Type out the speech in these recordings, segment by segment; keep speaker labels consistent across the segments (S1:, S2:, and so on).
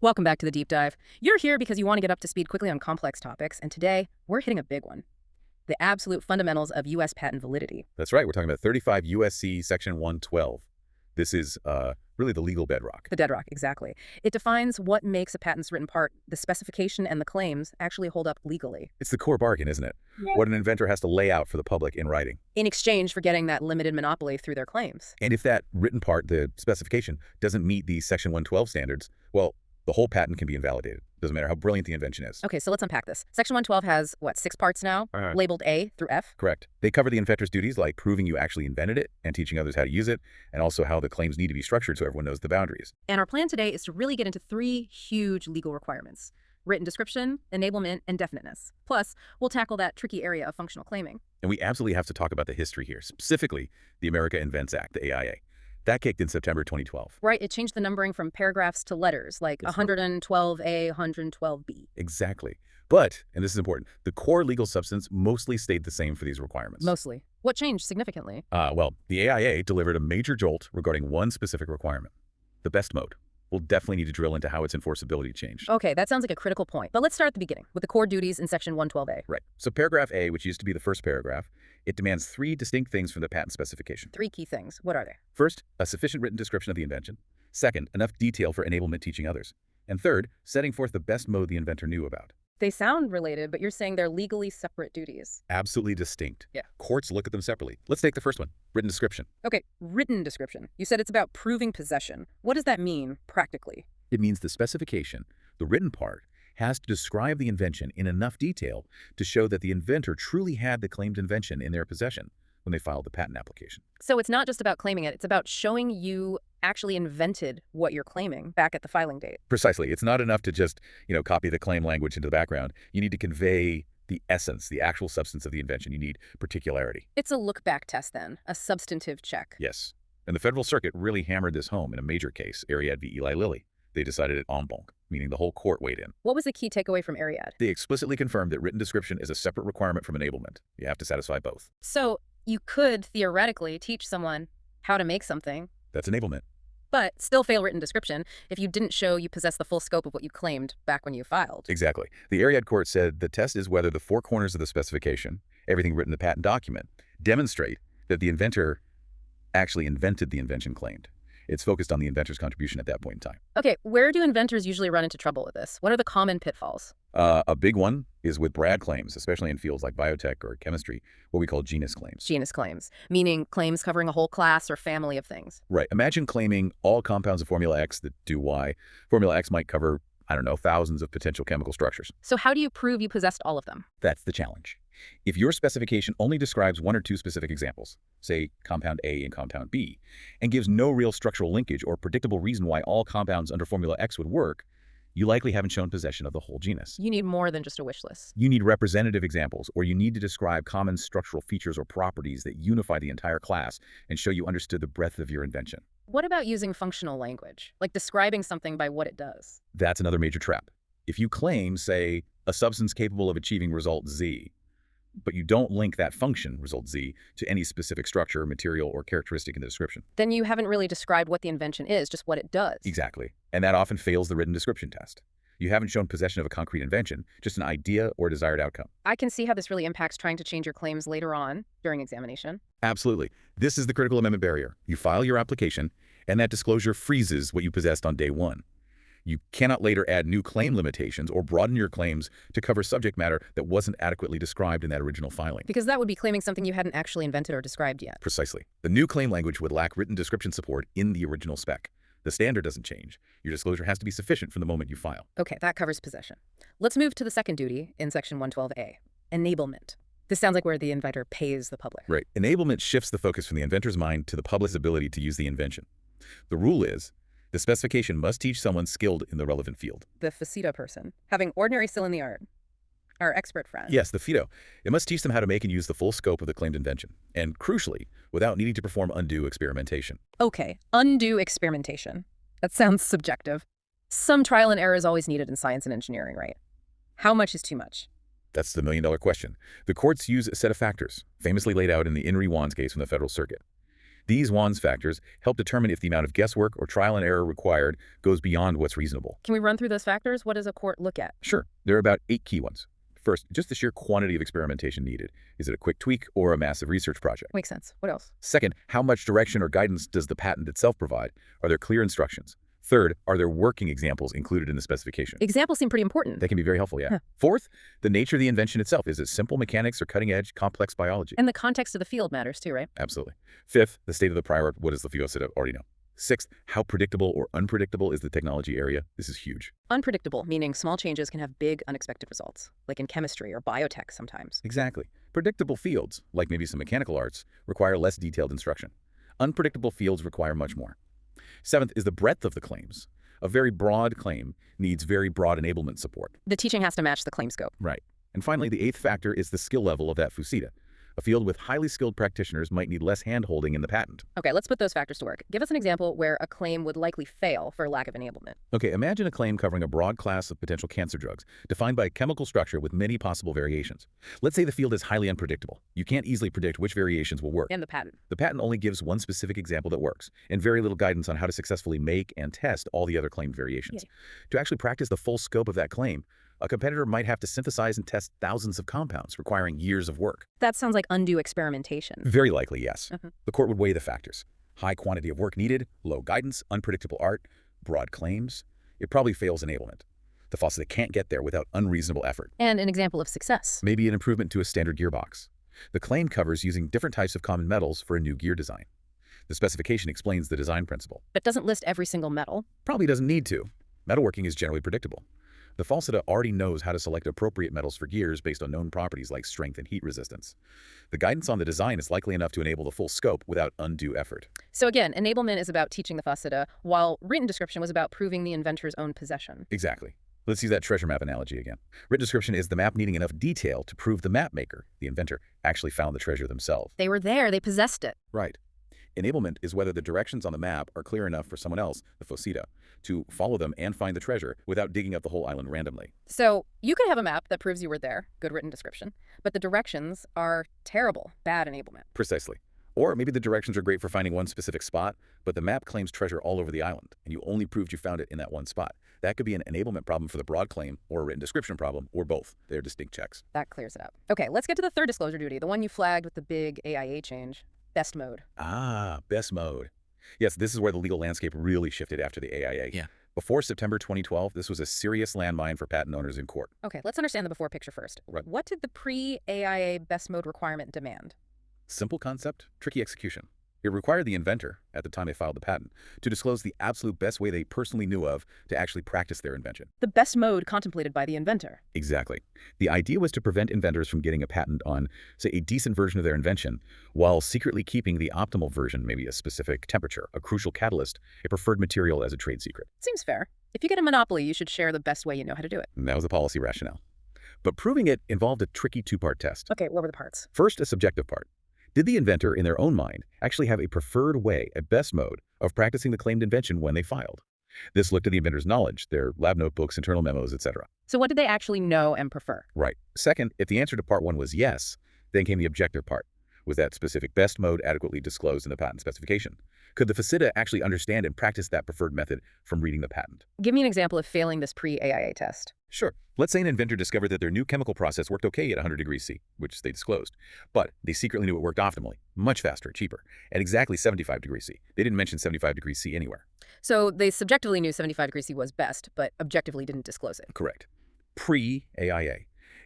S1: Welcome back to the deep dive. You're here because you want to get up to speed quickly on complex topics, and today we're hitting a big one: the absolute fundamentals of U.S. patent validity.
S2: That's right. We're talking about 35 U.S.C. Section 112. This is really the legal bedrock.
S1: The bedrock, exactly. It defines what makes a patent's written part, the specification and the claims, actually hold up legally.
S2: It's the core bargain, isn't it? Yeah. What an inventor has to lay out for the public in writing.
S1: In exchange for getting that limited monopoly through their claims.
S2: And if that written part, the specification, doesn't meet the Section 112 standards, well, the whole patent can be invalidated. Doesn't matter how brilliant the invention is.
S1: Okay, so let's unpack this. Section 112 has, what, 6 parts now? Labeled A through F?
S2: Correct. They cover the inventor's duties like proving you actually invented it and teaching others how to use it, and also how the claims need to be structured so everyone knows the boundaries.
S1: And our plan today is to really get into 3 huge legal requirements: written description, enablement, and definiteness. Plus, we'll tackle that tricky area of functional claiming.
S2: And we absolutely have to talk about the history here, specifically the America Invents Act, the AIA. That kicked in September 2012.
S1: Right, it changed the numbering from paragraphs to letters, like 112A, 112B.
S2: Exactly. But, and this is important, the core legal substance mostly stayed the same for these requirements.
S1: Mostly. What changed significantly?
S2: Well, the AIA delivered a major jolt regarding one specific requirement: the best mode. We'll definitely need to drill into how its enforceability changed.
S1: Okay, that sounds like a critical point. But let's start at the beginning, with the core duties in Section 112A.
S2: Right. So paragraph A, which used to be the first paragraph, it demands 3 distinct things from the patent specification.
S1: 3 key things. What are they?
S2: First, a sufficient written description of the invention. Second, enough detail for enablement teaching others. And third, setting forth the best mode the inventor knew about.
S1: They sound related, but you're saying they're legally separate duties.
S2: Absolutely distinct.
S1: Yeah.
S2: Courts look at them separately. Let's take the first one, written description.
S1: Okay, written description. You said it's about proving possession. What does that mean, practically?
S2: It means the specification, the written part, has to describe the invention in enough detail to show that the inventor truly had the claimed invention in their possession when they filed the patent application.
S1: So it's not just about claiming it, it's about showing you actually invented what you're claiming back at the filing date.
S2: Precisely. It's not enough to just, copy the claim language into the background. You need to convey the essence, the actual substance of the invention. You need particularity.
S1: It's a look-back test then, a substantive check.
S2: Yes. And the Federal Circuit really hammered this home in a major case, Ariad v. Eli Lilly. They decided it en banc, meaning the whole court weighed in.
S1: What was the key takeaway from Ariad?
S2: They explicitly confirmed that written description is a separate requirement from enablement. You have to satisfy both.
S1: So you could theoretically teach someone how to make something.
S2: That's enablement.
S1: But still fail written description if you didn't show you possess the full scope of what you claimed back when you filed.
S2: Exactly. The Ariad court said the test is whether the 4 corners of the specification, everything written in the patent document, demonstrate that the inventor actually invented the invention claimed. It's focused on the inventor's contribution at that point in time.
S1: Okay, where do inventors usually run into trouble with this? What are the common pitfalls?
S2: A big one is with Brad claims, especially in fields like biotech or chemistry, what we call genus claims.
S1: Genus claims, meaning claims covering a whole class or family of things.
S2: Right. Imagine claiming all compounds of Formula X that do Y. Formula X might cover, thousands of potential chemical structures.
S1: So how do you prove you possessed all of them?
S2: That's the challenge. If your specification only describes 1 or 2 specific examples, say compound A and compound B, and gives no real structural linkage or predictable reason why all compounds under Formula X would work, you likely haven't shown possession of the whole genus.
S1: You need more than just a wish list.
S2: You need representative examples, or you need to describe common structural features or properties that unify the entire class and show you understood the breadth of your invention.
S1: What about using functional language, like describing something by what it does?
S2: That's another major trap. If you claim, say, a substance capable of achieving result Z, but you don't link that function, result Z, to any specific structure, material, or characteristic in the description,
S1: then you haven't really described what the invention is, just what it does.
S2: Exactly. And that often fails the written description test. You haven't shown possession of a concrete invention, just an idea or desired outcome.
S1: I can see how this really impacts trying to change your claims later on during examination.
S2: Absolutely. This is the critical amendment barrier. You file your application, and that disclosure freezes what you possessed on day 1. You cannot later add new claim limitations or broaden your claims to cover subject matter that wasn't adequately described in that original filing.
S1: Because that would be claiming something you hadn't actually invented or described yet.
S2: Precisely. The new claim language would lack written description support in the original spec. The standard doesn't change. Your disclosure has to be sufficient from the moment you file.
S1: Okay, that covers possession. Let's move to the second duty in Section 112A, enablement. This sounds like where the inventor pays the public.
S2: Right. Enablement shifts the focus from the inventor's mind to the public's ability to use the invention. The rule is, the specification must teach someone skilled in the relevant field.
S1: The faceta person, having ordinary skill in the art. Our expert friend.
S2: Yes, the FIDO. It must teach them how to make and use the full scope of the claimed invention, and crucially, without needing to perform undue experimentation.
S1: Okay, undue experimentation. That sounds subjective. Some trial and error is always needed in science and engineering, right? How much is too much?
S2: That's the million-dollar question. The courts use a set of factors, famously laid out in the In re Wands case from the Federal Circuit. These Wands factors help determine if the amount of guesswork or trial and error required goes beyond what's reasonable.
S1: Can we run through those factors? What does a court look at?
S2: Sure, there are about 8 key ones. First, just the sheer quantity of experimentation needed. Is it a quick tweak or a massive research project?
S1: Makes sense. What else?
S2: Second, how much direction or guidance does the patent itself provide? Are there clear instructions? Third, are there working examples included in the specification?
S1: Examples seem pretty important.
S2: That can be very helpful, yeah.
S1: Huh.
S2: Fourth, the nature of the invention itself. Is it simple mechanics or cutting-edge, complex biology?
S1: And the context of the field matters too, right?
S2: Absolutely. Fifth, the state of the prior art. What does the field already know? Sixth, how predictable or unpredictable is the technology area? This is huge.
S1: Unpredictable, meaning small changes can have big, unexpected results, like in chemistry or biotech sometimes.
S2: Exactly. Predictable fields, like maybe some mechanical arts, require less detailed instruction. Unpredictable fields require much more. Seventh is the breadth of the claims. A very broad claim needs very broad enablement support.
S1: The teaching has to match the claim scope.
S2: Right. And finally, the eighth factor is the skill level of that FUSITA. A field with highly skilled practitioners might need less hand-holding in the patent.
S1: Okay, let's put those factors to work. Give us an example where a claim would likely fail for lack of enablement.
S2: Okay, imagine a claim covering a broad class of potential cancer drugs, defined by a chemical structure with many possible variations. Let's say the field is highly unpredictable. You can't easily predict which variations will work.
S1: And the patent.
S2: The patent only gives one specific example that works, and very little guidance on how to successfully make and test all the other claimed variations.
S1: Yeah.
S2: To actually practice the full scope of that claim, a competitor might have to synthesize and test thousands of compounds, requiring years of work.
S1: That sounds like undue experimentation.
S2: Very likely, yes.
S1: Mhm.
S2: The court would weigh the factors. High quantity of work needed, low guidance, unpredictable art, broad claims. It probably fails enablement. The FUSITA can't get there without unreasonable effort.
S1: And an example of success.
S2: Maybe an improvement to a standard gearbox. The claim covers using different types of common metals for a new gear design. The specification explains the design principle.
S1: But doesn't list every single metal.
S2: Probably doesn't need to. Metalworking is generally predictable. The FUSITA already knows how to select appropriate metals for gears based on known properties like strength and heat resistance. The guidance on the design is likely enough to enable the full scope without undue effort.
S1: So again, enablement is about teaching the FUSITA, while written description was about proving the inventor's own possession.
S2: Exactly. Let's use that treasure map analogy again. Written description is the map needing enough detail to prove the map maker, the inventor, actually found the treasure themselves.
S1: They were there, they possessed it.
S2: Right. Enablement is whether the directions on the map are clear enough for someone else, the FUSITA, to follow them and find the treasure without digging up the whole island randomly.
S1: So you could have a map that proves you were there, good written description, but the directions are terrible, bad enablement.
S2: Precisely. Or maybe the directions are great for finding one specific spot, but the map claims treasure all over the island, and you only proved you found it in that one spot. That could be an enablement problem for the broad claim, or a written description problem, or both. They're distinct checks.
S1: That clears it up. Okay, let's get to the third disclosure duty, the one you flagged with the big AIA change, best mode.
S2: Ah, best mode. Yes, this is where the legal landscape really shifted after the AIA.
S3: Yeah.
S2: Before September 2012, this was a serious landmine for patent owners in court.
S1: Okay, let's understand the before picture first.
S2: Right.
S1: What did the pre-AIA best mode requirement demand?
S2: Simple concept, tricky execution. It required the inventor, at the time they filed the patent, to disclose the absolute best way they personally knew of to actually practice their invention.
S1: The best mode contemplated by the inventor.
S2: Exactly. The idea was to prevent inventors from getting a patent on, say, a decent version of their invention, while secretly keeping the optimal version, maybe a specific temperature, a crucial catalyst, a preferred material as a trade secret.
S1: Seems fair. If you get a monopoly, you should share the best way you know how to do it.
S2: And that was the policy rationale. But proving it involved a tricky two-part test.
S1: Okay, what were the parts?
S2: First, a subjective part. Did the inventor, in their own mind, actually have a preferred way, a best mode, of practicing the claimed invention when they filed? This looked at the inventor's knowledge, their lab notebooks, internal memos, etc.
S1: So what did they actually know and prefer?
S2: Right. Second, if the answer to part one was yes, then came the objective part. Was that specific best mode adequately disclosed in the patent specification? Could the FUSITA actually understand and practice that preferred method from reading the patent?
S1: Give me an example of failing this pre-AIA test.
S2: Sure. Let's say an inventor discovered that their new chemical process worked okay at 100 degrees C, which they disclosed. But they secretly knew it worked optimally, much faster, cheaper, at exactly 75 degrees C. They didn't mention 75 degrees C anywhere.
S1: So they subjectively knew 75 degrees C was best, but objectively didn't disclose it.
S2: Correct. Pre-AIA.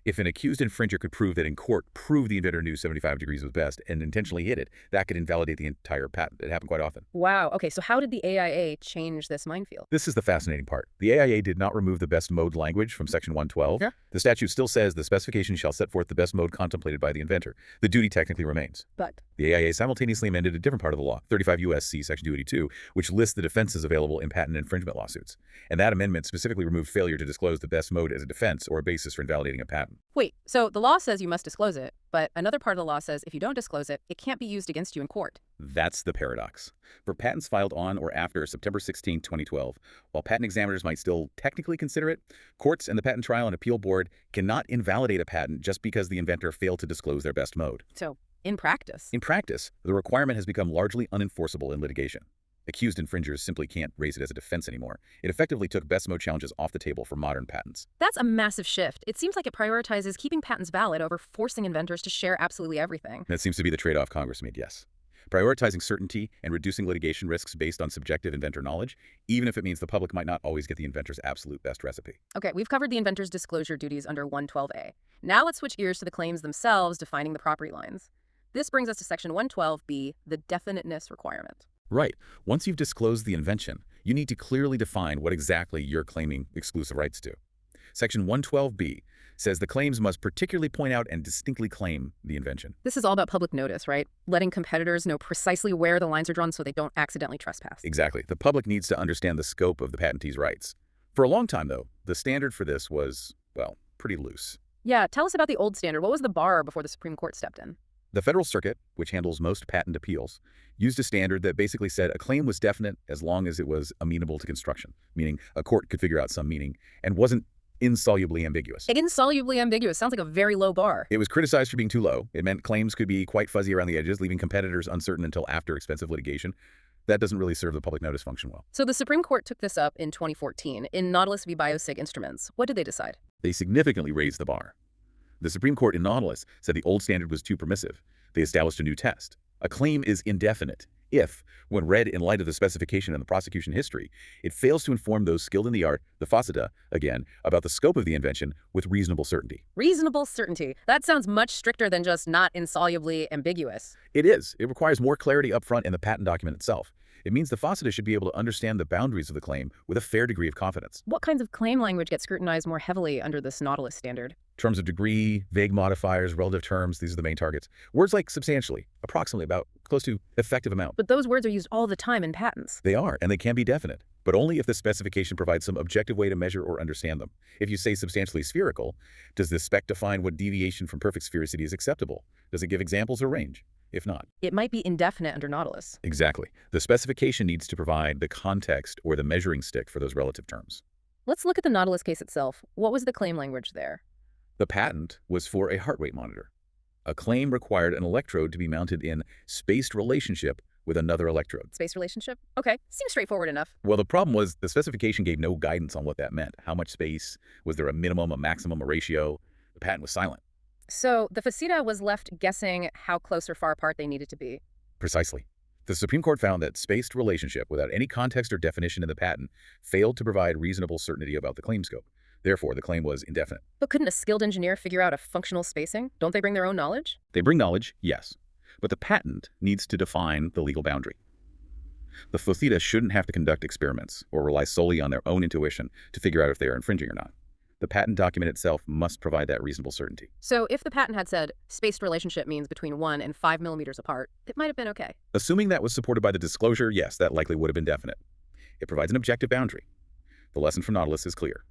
S2: If an accused infringer could prove that in court, the inventor knew 75 degrees was best and intentionally hid it, that could invalidate the entire patent. It happened quite often.
S1: Wow. Okay, so how did the AIA change this minefield?
S2: This is the fascinating part. The AIA did not remove the best mode language from Section 112.
S1: Yeah.
S2: The statute still says the specification shall set forth the best mode contemplated by the inventor. The duty technically remains.
S1: But
S2: The AIA simultaneously amended a different part of the law, 35 U.S.C. Section 282, which lists the defenses available in patent infringement lawsuits. And that amendment specifically removed failure to disclose the best mode as a defense or a basis for invalidating a patent.
S1: wait, so the law says you must disclose it, but another part of the law says if you don't disclose it, it can't be used against you in court.
S2: That's the paradox. For patents filed on or after September 16, 2012, while patent examiners might still technically consider it, courts and the Patent Trial and Appeal Board cannot invalidate a patent just because the inventor failed to disclose their best mode.
S1: So in practice.
S2: In practice, the requirement has become largely unenforceable in litigation. Accused infringers simply can't raise it as a defense anymore. It effectively took best mode challenges off the table for modern patents.
S1: That's a massive shift. It seems like it prioritizes keeping patents valid over forcing inventors to share absolutely everything.
S2: That seems to be the trade-off Congress made, yes. Prioritizing certainty and reducing litigation risks based on subjective inventor knowledge, even if it means the public might not always get the inventor's absolute best recipe.
S1: Okay, we've covered the inventor's disclosure duties under 112A. Now let's switch gears to the claims themselves defining the property lines. This brings us to Section 112B, the definiteness requirement.
S2: Right. Once you've disclosed the invention, you need to clearly define what exactly you're claiming exclusive rights to. Section 112B says the claims must particularly point out and distinctly claim the invention.
S1: This is all about public notice, right? Letting competitors know precisely where the lines are drawn so they don't accidentally trespass.
S2: Exactly. The public needs to understand the scope of the patentee's rights. For a long time, though, the standard for this was, well, pretty loose.
S1: Yeah, tell us about the old standard. What was the bar before the Supreme Court stepped in?
S2: The Federal Circuit, which handles most patent appeals, used a standard that basically said a claim was definite as long as it was amenable to construction, meaning a court could figure out some meaning, and wasn't insolubly ambiguous.
S1: Insolubly ambiguous sounds like a very low bar.
S2: It was criticized for being too low. It meant claims could be quite fuzzy around the edges, leaving competitors uncertain until after expensive litigation. That doesn't really serve the public notice function well.
S1: So the Supreme Court took this up in 2014 in Nautilus v. Biosig Instruments. What did they decide?
S2: They significantly raised the bar. The Supreme Court in Nautilus said the old standard was too permissive. They established a new test. A claim is indefinite if, when read in light of the specification and the prosecution history, it fails to inform those skilled in the art, the faceta, again, about the scope of the invention with reasonable certainty.
S1: Reasonable certainty. That sounds much stricter than just not insolubly ambiguous.
S2: It is. It requires more clarity up front in the patent document itself. It means the faceta should be able to understand the boundaries of the claim with a fair degree of confidence.
S1: What kinds of claim language get scrutinized more heavily under this Nautilus standard?
S2: Terms of degree, vague modifiers, relative terms, these are the main targets. Words like substantially, approximately, about, close to, effective amount.
S1: But those words are used all the time in patents.
S2: They are, and they can be definite, but only if the specification provides some objective way to measure or understand them. If you say substantially spherical, does the spec define what deviation from perfect sphericity is acceptable? Does it give examples or range? If not,
S1: it might be indefinite under Nautilus.
S2: Exactly. The specification needs to provide the context or the measuring stick for those relative terms.
S1: Let's look at the Nautilus case itself. What was the claim language there?
S2: The patent was for a heart rate monitor. A claim required an electrode to be mounted in spaced relationship with another electrode.
S1: Space relationship? Okay, seems straightforward enough.
S2: Well, the problem was the specification gave no guidance on what that meant. How much space? Was there a minimum, a maximum, a ratio? The patent was silent.
S1: So the faceta was left guessing how close or far apart they needed to be.
S2: Precisely. The Supreme Court found that spaced relationship without any context or definition in the patent failed to provide reasonable certainty about the claim scope. Therefore, the claim was indefinite.
S1: But couldn't a skilled engineer figure out a functional spacing? Don't they bring their own knowledge?
S2: They bring knowledge, yes, but the patent needs to define the legal boundary. The faceta shouldn't have to conduct experiments or rely solely on their own intuition to figure out if they are infringing or not. The patent document itself must provide that reasonable certainty.
S1: So if the patent had said spaced relationship means between 1 and 5 millimeters apart, it might have been okay.
S2: Assuming that was supported by the disclosure, yes, that likely would have been definite. It provides an objective boundary. The lesson from Nautilus is clear.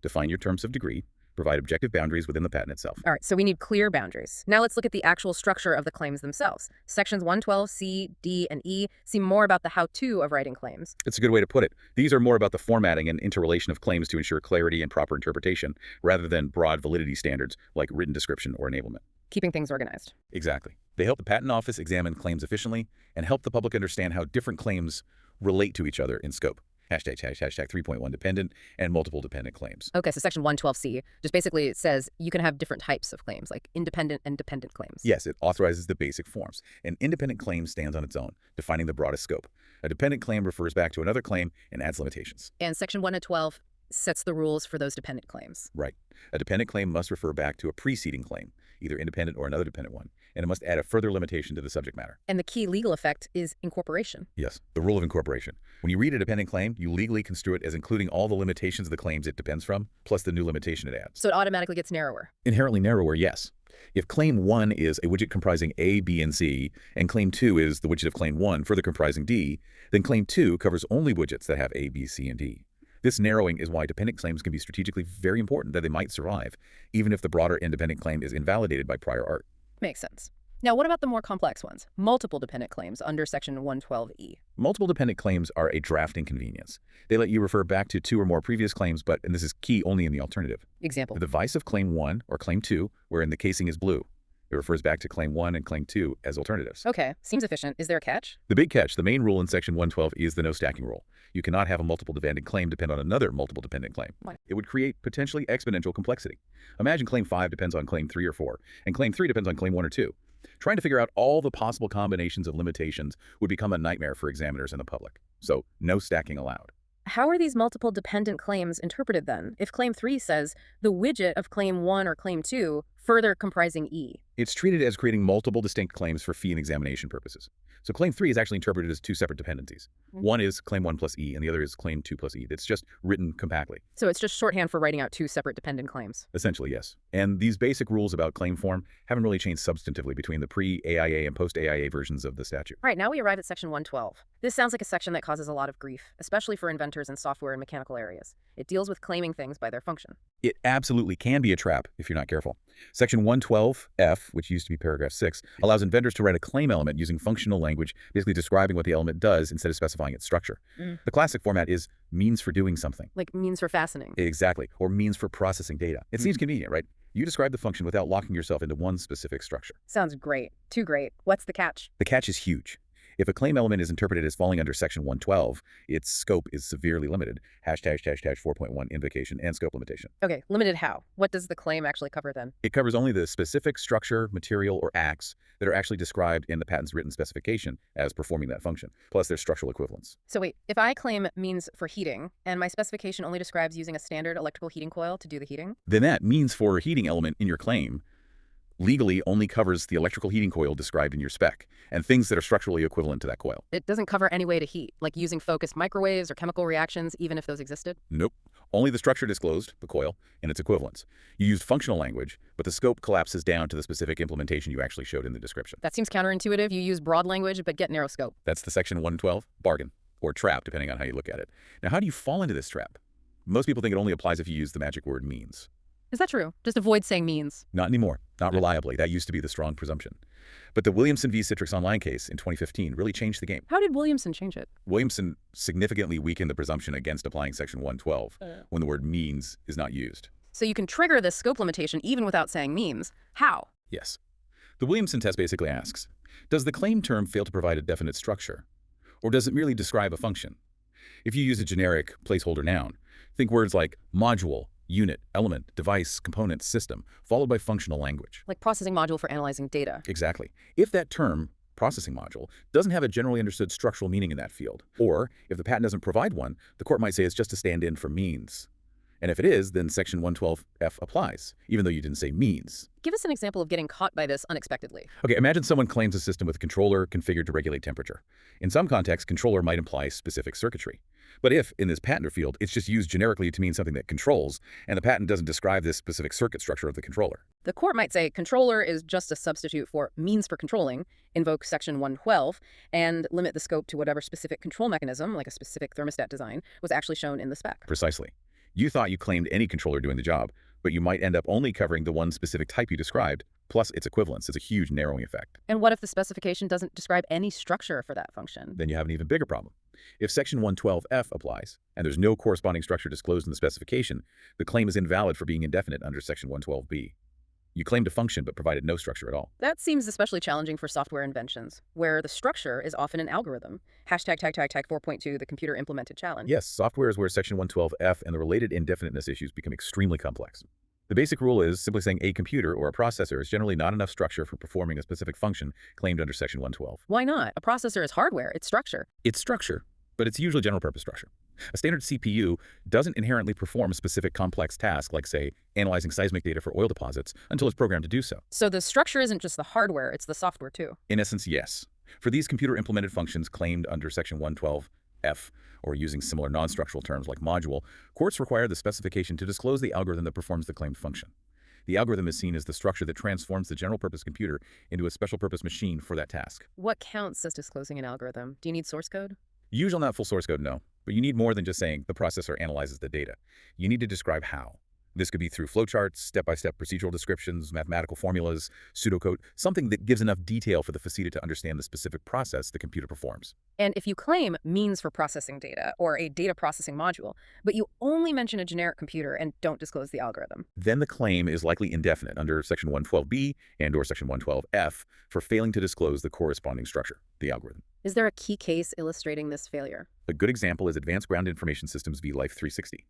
S2: Define your terms of degree, provide objective boundaries within the patent itself.
S1: All right, so we need clear boundaries. Now let's look at the actual structure of the claims themselves. Sections 112C, D, and E seem more about the how-to of writing claims.
S2: It's a good way to put it. These are more about the formatting and interrelation of claims to ensure clarity and proper interpretation, rather than broad validity standards like written description or enablement.
S1: Keeping things organized.
S2: Exactly. They help the Patent Office examine claims efficiently and help the public understand how different claims relate to each other in scope. Hashtag 3.1 dependent and multiple dependent claims.
S1: Okay, so section 112C just basically says you can have different types of claims, like independent and dependent claims.
S2: Yes, it authorizes the basic forms. An independent claim stands on its own, defining the broadest scope. A dependent claim refers back to another claim and adds limitations.
S1: And section 112 sets the rules for those dependent claims.
S2: Right. A dependent claim must refer back to a preceding claim, either independent or another dependent one, and it must add a further limitation to the subject matter.
S1: And the key legal effect is incorporation.
S2: Yes, the rule of incorporation. When you read a dependent claim, you legally construe it as including all the limitations of the claims it depends from, plus the new limitation it adds.
S1: So it automatically gets narrower.
S2: Inherently narrower, yes. If claim 1 is a widget comprising A, B, and C, and claim 2 is the widget of claim 1 further comprising D, then claim 2 covers only widgets that have A, B, C, and D. This narrowing is why dependent claims can be strategically very important, that they might survive, even if the broader independent claim is invalidated by prior art.
S1: Makes sense. Now, what about the more complex ones? Multiple dependent claims under section 112E.
S2: Multiple dependent claims are a draft inconvenience. They let you refer back to 2 or more previous claims, but, and this is key, only in the alternative.
S1: Example.
S2: The device of claim 1 or claim 2, wherein the casing is blue. It refers back to Claim 1 and Claim 2 as alternatives.
S1: Okay, seems efficient. Is there a catch?
S2: The big catch, the main rule in Section 112 is the no stacking rule. You cannot have a multiple dependent claim depend on another multiple dependent claim.
S1: Why?
S2: It would create potentially exponential complexity. Imagine Claim 5 depends on Claim 3 or 4, and Claim 3 depends on Claim 1 or 2. Trying to figure out all the possible combinations of limitations would become a nightmare for examiners and the public. So, no stacking allowed.
S1: How are these multiple dependent claims interpreted then? If Claim 3 says the widget of Claim 1 or Claim 2, further comprising E.
S2: It's treated as creating multiple distinct claims for fee and examination purposes. So Claim 3 is actually interpreted as two separate dependencies. One is Claim 1 plus E, and the other is Claim 2 plus E. It's just written compactly.
S1: So it's just shorthand for writing out two separate dependent claims.
S2: Essentially, yes. And these basic rules about claim form haven't really changed substantively between the pre-AIA and post-AIA versions of the statute.
S1: All right, now we arrive at Section 112. This sounds like a section that causes a lot of grief, especially for inventors in software and mechanical areas. It deals with claiming things by their function.
S2: It absolutely can be a trap if you're not careful. Section 112F, which used to be paragraph 6, allows inventors to write a claim element using functional language, basically describing what the element does instead of specifying its structure. The classic format is means for doing something.
S1: Like means for fastening.
S2: Exactly, or means for processing data. It seems convenient, right? You describe the function without locking yourself into one specific structure.
S1: Sounds great. Too great. What's the catch?
S2: The catch is huge. If a claim element is interpreted as falling under Section 112, its scope is severely limited. ### 4.1 invocation and scope limitation.
S1: Okay, limited how? What does the claim actually cover then?
S2: It covers only the specific structure, material, or acts that are actually described in the patent's written specification as performing that function, plus their structural equivalents.
S1: So wait, if I claim means for heating, and my specification only describes using a standard electrical heating coil to do the heating?
S2: Then that means for heating element in your claim legally only covers the electrical heating coil described in your spec, and things that are structurally equivalent to that coil.
S1: It doesn't cover any way to heat, like using focused microwaves or chemical reactions, even if those existed?
S2: Nope. Only the structure disclosed, the coil, and its equivalents. You used functional language, but the scope collapses down to the specific implementation you actually showed in the description.
S1: That seems counterintuitive. You use broad language, but get narrow scope.
S2: That's the Section 112 bargain, or trap, depending on how you look at it. Now, how do you fall into this trap? Most people think it only applies if you use the magic word means.
S1: Is that true? Just avoid saying means.
S2: Not anymore. Not reliably. That used to be the strong presumption. But the Williamson v. Citrix Online case in 2015 really changed the game.
S1: How did Williamson change it?
S2: Williamson significantly weakened the presumption against applying Section 112 when the word means is not used.
S1: So you can trigger this scope limitation even without saying means. How?
S2: Yes. The Williamson test basically asks, does the claim term fail to provide a definite structure? Or does it merely describe a function? If you use a generic placeholder noun, think words like module, unit, element, device, component, system, followed by functional language.
S1: Like processing module for analyzing data.
S2: Exactly. If that term, processing module, doesn't have a generally understood structural meaning in that field, or if the patent doesn't provide one, the court might say it's just a stand-in for means. And if it is, then Section 112F applies, even though you didn't say means.
S1: Give us an example of getting caught by this unexpectedly.
S2: Okay, imagine someone claims a system with a controller configured to regulate temperature. In some contexts, controller might imply specific circuitry. But if, in this patent field, it's just used generically to mean something that controls, and the patent doesn't describe this specific circuit structure of the controller.
S1: The court might say controller is just a substitute for means for controlling, invoke Section 112, and limit the scope to whatever specific control mechanism, like a specific thermostat design, was actually shown in the spec.
S2: Precisely. You thought you claimed any controller doing the job, but you might end up only covering the one specific type you described, plus its equivalence. It's a huge narrowing effect.
S1: And what if the specification doesn't describe any structure for that function?
S2: Then you have an even bigger problem. If Section 112F applies, and there's no corresponding structure disclosed in the specification, the claim is invalid for being indefinite under Section 112B. You claimed a function but provided no structure at all.
S1: That seems especially challenging for software inventions, where the structure is often an algorithm. # 4.2, the computer implemented challenge.
S2: Yes, software is where Section 112F and the related indefiniteness issues become extremely complex. The basic rule is simply saying a computer or a processor is generally not enough structure for performing a specific function claimed under Section 112.
S1: Why not? A processor is hardware, it's structure.
S2: It's structure, but it's usually general purpose structure. A standard CPU doesn't inherently perform a specific complex task like, say, analyzing seismic data for oil deposits until it's programmed to do so.
S1: So the structure isn't just the hardware, it's the software too.
S2: In essence, yes. For these computer-implemented functions claimed under Section 112F, or using similar non-structural terms like module, courts require the specification to disclose the algorithm that performs the claimed function. The algorithm is seen as the structure that transforms the general-purpose computer into a special-purpose machine for that task.
S1: What counts as disclosing an algorithm? Do you need source code?
S2: Usually not full source code, no. But you need more than just saying the processor analyzes the data. You need to describe how. This could be through flowcharts, step-by-step procedural descriptions, mathematical formulas, pseudocode, something that gives enough detail for the faceta to understand the specific process the computer performs.
S1: And if you claim means for processing data or a data processing module, but you only mention a generic computer and don't disclose the algorithm,
S2: Then the claim is likely indefinite under Section 112B and/or Section 112F for failing to disclose the corresponding structure, the algorithm.
S1: is there a key case illustrating this failure?
S2: A good example is Advanced Ground Information Systems v. Life 360.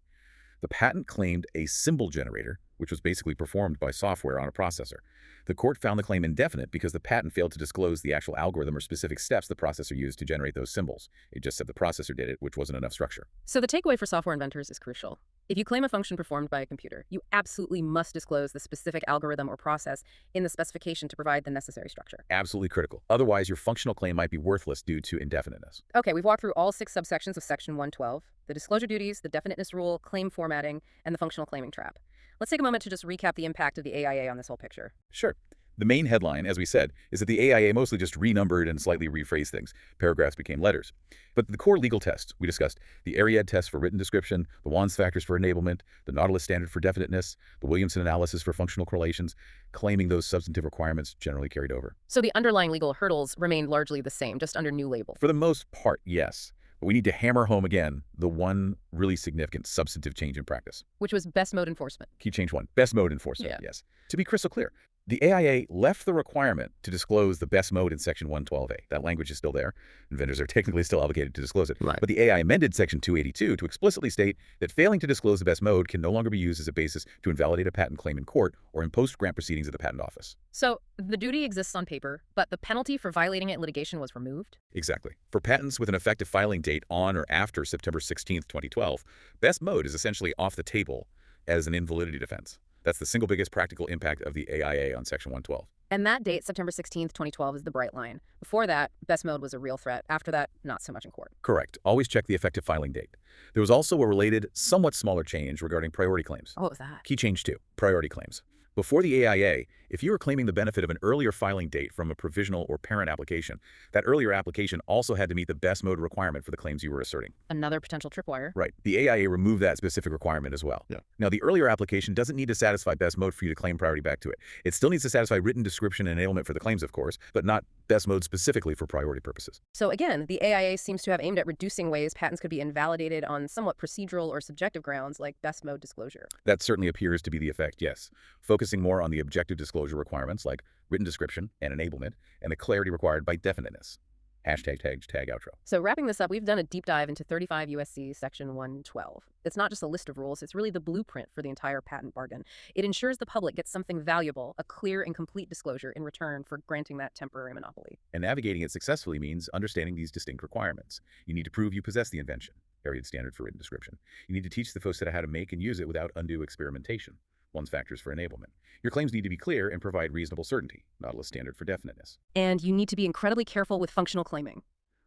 S2: The patent claimed a symbol generator, which was basically performed by software on a processor. The court found the claim indefinite because the patent failed to disclose the actual algorithm or specific steps the processor used to generate those symbols. It just said the processor did it, which wasn't enough structure.
S1: So the takeaway for software inventors is crucial. If you claim a function performed by a computer, you absolutely must disclose the specific algorithm or process in the specification to provide the necessary structure.
S2: Absolutely critical. Otherwise, your functional claim might be worthless due to indefiniteness.
S1: Okay, we've walked through all 6 subsections of Section 112, the disclosure duties, the definiteness rule, claim formatting, and the functional claiming trap. Let's take a moment to just recap the impact of the AIA on this whole picture.
S2: Sure. The main headline, as we said, is that the AIA mostly just renumbered and slightly rephrased things. Paragraphs became letters. But the core legal tests we discussed, the Ariad test for written description, the Wands factors for enablement, the Nautilus standard for definiteness, the Williamson analysis for functional correlations, claiming those substantive requirements generally carried over.
S1: So the underlying legal hurdles remained largely the same, just under new label.
S2: For the most part, yes. But we need to hammer home again the one really significant substantive change in practice.
S1: Which was best mode enforcement.
S2: Key change 1, best mode enforcement,
S1: Yeah.
S2: yes. To be crystal clear, the AIA left the requirement to disclose the best mode in Section 112A. That language is still there. Inventors are technically still obligated to disclose it.
S1: Right.
S2: But the AI amended Section 282 to explicitly state that failing to disclose the best mode can no longer be used as a basis to invalidate a patent claim in court or in post-grant proceedings of the Patent Office.
S1: So the duty exists on paper, but the penalty for violating it in litigation was removed?
S2: Exactly. For patents with an effective filing date on or after September 16th, 2012, best mode is essentially off the table as an invalidity defense. That's the single biggest practical impact of the AIA on Section 112.
S1: And that date, September 16th, 2012, is the bright line. Before that, best mode was a real threat. After that, not so much in court.
S2: Correct. Always check the effective filing date. There was also a related, somewhat smaller change regarding priority claims.
S1: Oh, what was that?
S2: Key change 2, priority claims. Before the AIA, if you were claiming the benefit of an earlier filing date from a provisional or parent application, that earlier application also had to meet the best mode requirement for the claims you were asserting.
S1: Another potential tripwire.
S2: Right. The AIA removed that specific requirement as well.
S3: Yeah.
S2: Now, the earlier application doesn't need to satisfy best mode for you to claim priority back to it. It still needs to satisfy written description and enablement for the claims, of course, but not best mode specifically for priority purposes.
S1: So again, the AIA seems to have aimed at reducing ways patents could be invalidated on somewhat procedural or subjective grounds like best mode disclosure.
S2: That certainly appears to be the effect, yes. Focusing more on the objective disclosure requirements like written description and enablement and the clarity required by definiteness. Hashtag tag outro.
S1: So wrapping this up, we've done a deep dive into 35 U.S.C. Section 112. It's not just a list of rules, it's really the blueprint for the entire patent bargain. It ensures the public gets something valuable, a clear and complete disclosure in return for granting that temporary monopoly.
S2: And navigating it successfully means understanding these distinct requirements. You need to prove you possess the invention, Ariad standard for written description. You need to teach the faceta how to make and use it without undue experimentation, Wands factors for enablement. Your claims need to be clear and provide reasonable certainty, Nautilus standard for definiteness.
S1: And you need to be incredibly careful with functional claiming.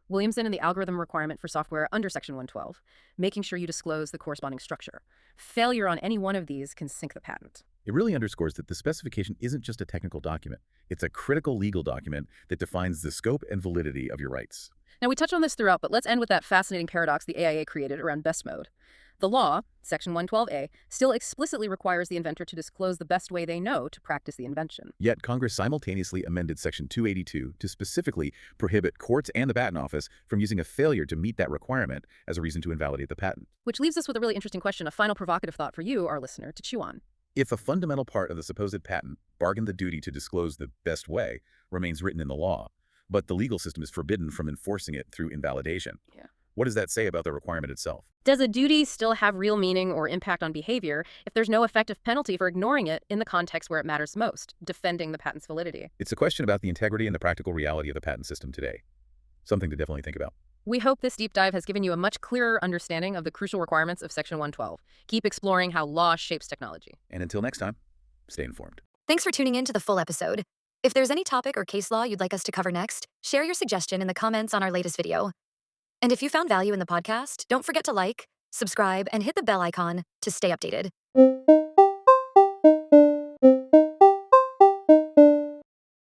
S1: Williamson and the algorithm requirement for software under Section 112, making sure you disclose the corresponding structure. Failure on any one of these can sink the patent.
S2: It really underscores that the specification isn't just a technical document. It's a critical legal document that defines the scope and validity of your rights.
S1: Now, we touch on this throughout, but let's end with that fascinating paradox the AIA created around best mode. The law, Section 112A, still explicitly requires the inventor to disclose the best way they know to practice the invention.
S2: Yet Congress simultaneously amended Section 282 to specifically prohibit courts and the Patent Office from using a failure to meet that requirement as a reason to invalidate the patent.
S1: Which leaves us with a really interesting question, a final provocative thought for you, our listener, to chew on.
S2: If a fundamental part of the supposed patent, bargain the duty to disclose the best way, remains written in the law, but the legal system is forbidden from enforcing it through invalidation, what does that say about the requirement itself?
S1: Does a duty still have real meaning or impact on behavior if there's no effective penalty for ignoring it in the context where it matters most, defending the patent's validity?
S2: It's a question about the integrity and the practical reality of the patent system today. Something to definitely think about.
S1: We hope this deep dive has given you a much clearer understanding of the crucial requirements of Section 112. Keep exploring how law shapes technology.
S2: And until next time, stay informed.
S4: Thanks for tuning in to the full episode. If there's any topic or case law you'd like us to cover next, share your suggestion in the comments on our latest video. And if you found value in the podcast, don't forget to like, subscribe, and hit the bell icon to stay updated.